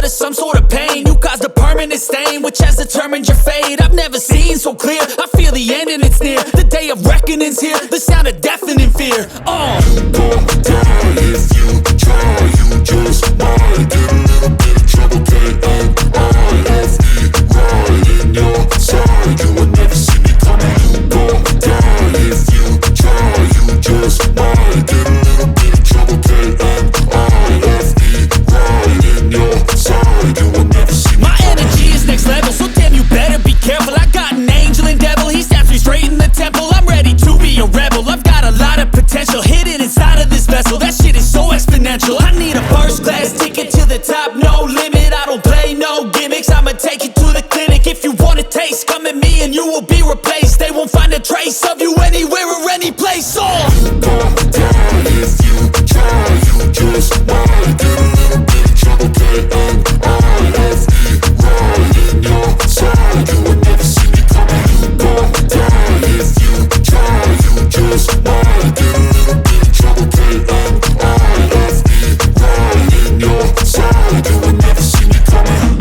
blood is some sort of pain. You caused a permanent stain, which has determined your fate. I've never seen so clear, I feel the end and it's near. The day of reckoning's here, the sound of deafening fear. You gon' die if you try, you just might get a little bit of trouble, K-N-I-F-E, right in your side. You would never see me coming. You gon' die if you try, you just might get a little bit of trouble, K-N-I-F-E, right in your side. You would never see me My energy is next level, so damn you better be careful. I got an angel and devil, he snaps me straight in the temple. I'm ready to be a rebel, I've got a lot of potential hidden inside of this vessel. That shit is so exponential. I need a first class ticket to the top, no limit. I don't play no gimmicks, I'ma take you to the clinic. If you want a taste, come at me and you will be replaced. They won't find a trace of you anywhere or any place. You gon' die if you try, you just might get a little bit of trouble, K-N-I-F-E, right in your side. You would never see me coming. You gon' die if you try, you just might get a little bit of trouble, K-N-I-F-E, right in your side. You would never see me coming.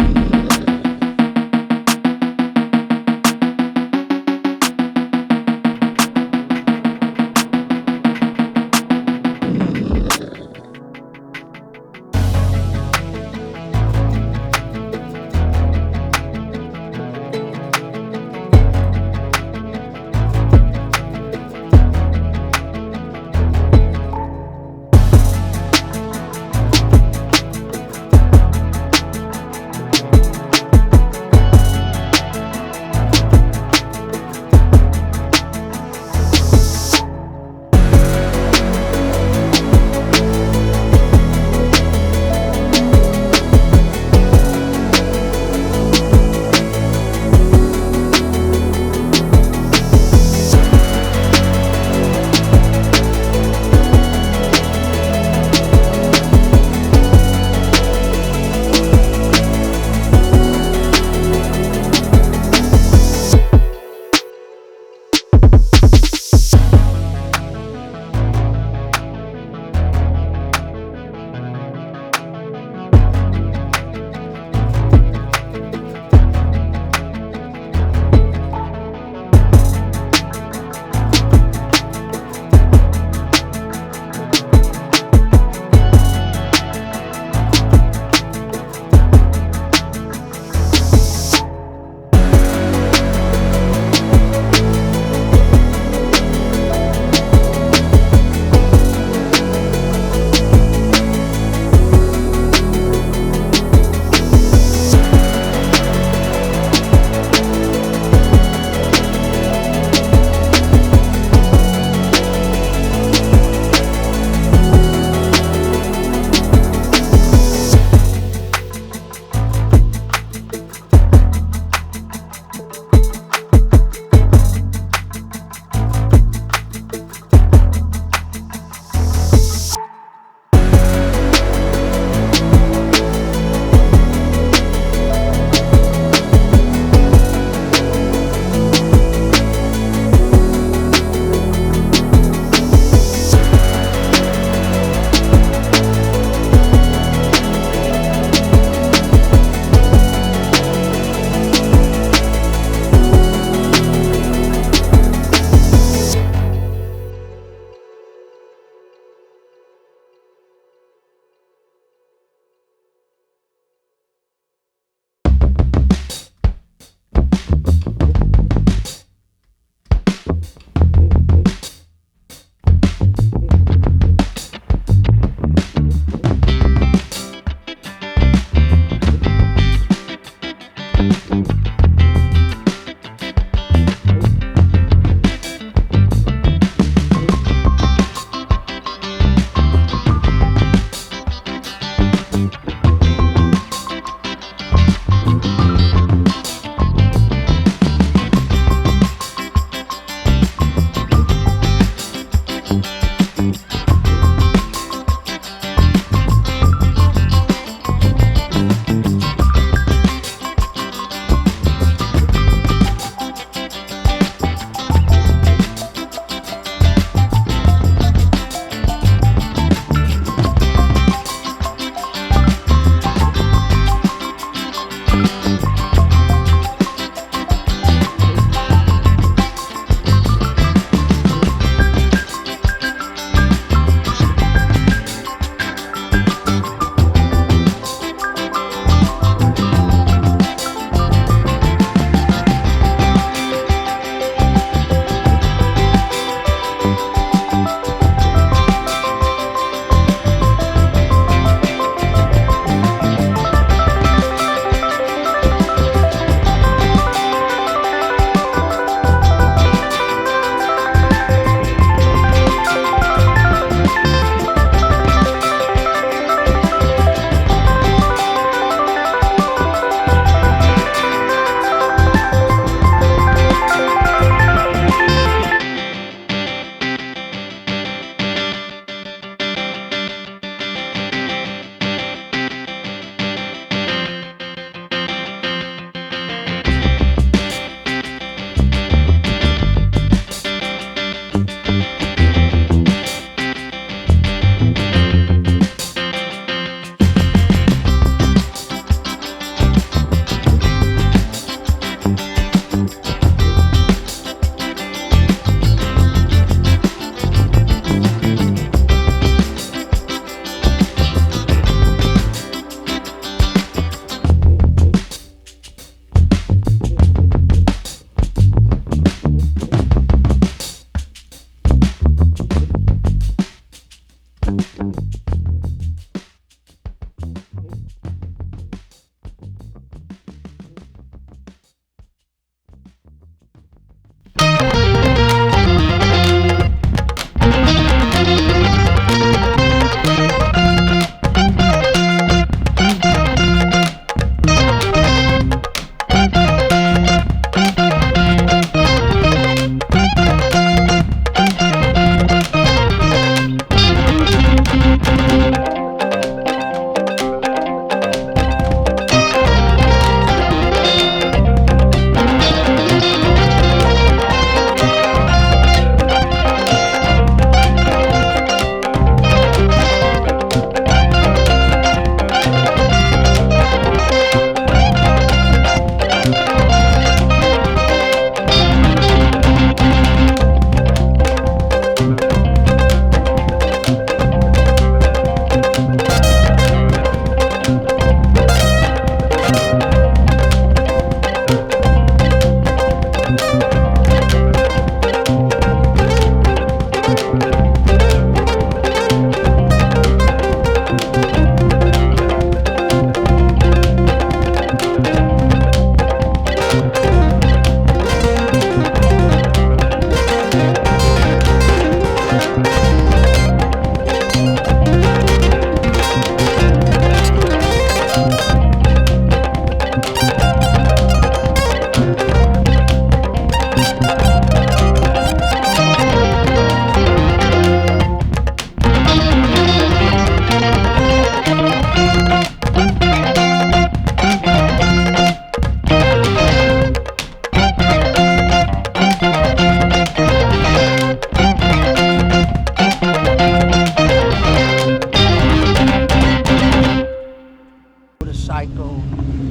motorcycle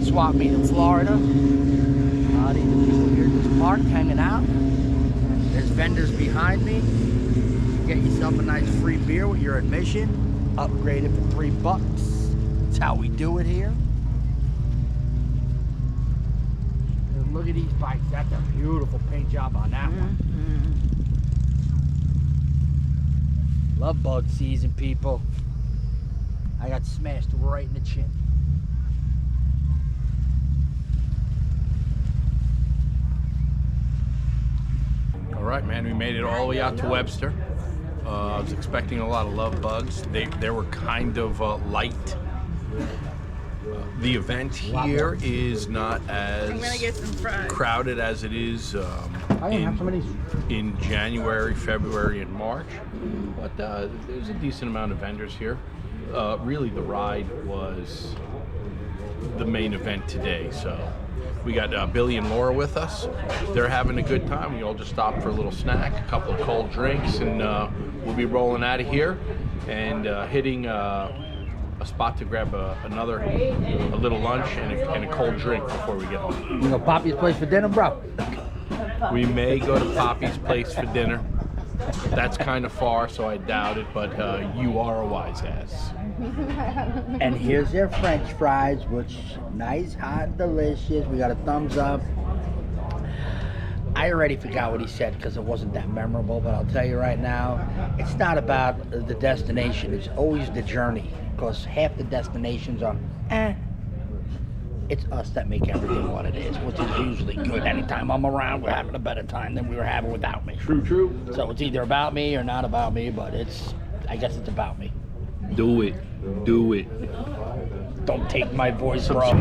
swap meet in Florida. These are people here just parked, hanging out. There's vendors behind me. Get yourself a nice free beer with your admission. Upgraded for $3. That's how we do it here. And look at these bikes. That's a beautiful paint job on that one. Love bug season, people. I got smashed right in the chin. All right, man, we made it all the way out to Webster. I was expecting a lot of love bugs. They were kind of light. The event here is not as crowded as it is in January, February, and March. But there's a decent amount of vendors here. Really, the ride was the main event today. So we got Billy and Laura with us. They're having a good time. We all just stopped for a little snack, a couple of cold drinks, and we'll be rolling out of here and hitting a spot to grab a little lunch and a cold drink before we get home. You know Poppy's place for dinner, bro? We may go to Poppy's place for dinner. That's kind of far, so I doubt it, but you are a wise ass. And here's their French fries, which nice, hot, delicious. We got a thumbs up. I already forgot what he said because it wasn't that memorable, but I'll tell you right now, it's not about the destination. It's always the journey, because half the destinations are, It's us that make everything what it is, which is usually good. Anytime I'm around, we're having a better time than we were having without me. True. So it's either about me or not about me, but I guess it's about me. Do it. Don't take my voice, bro.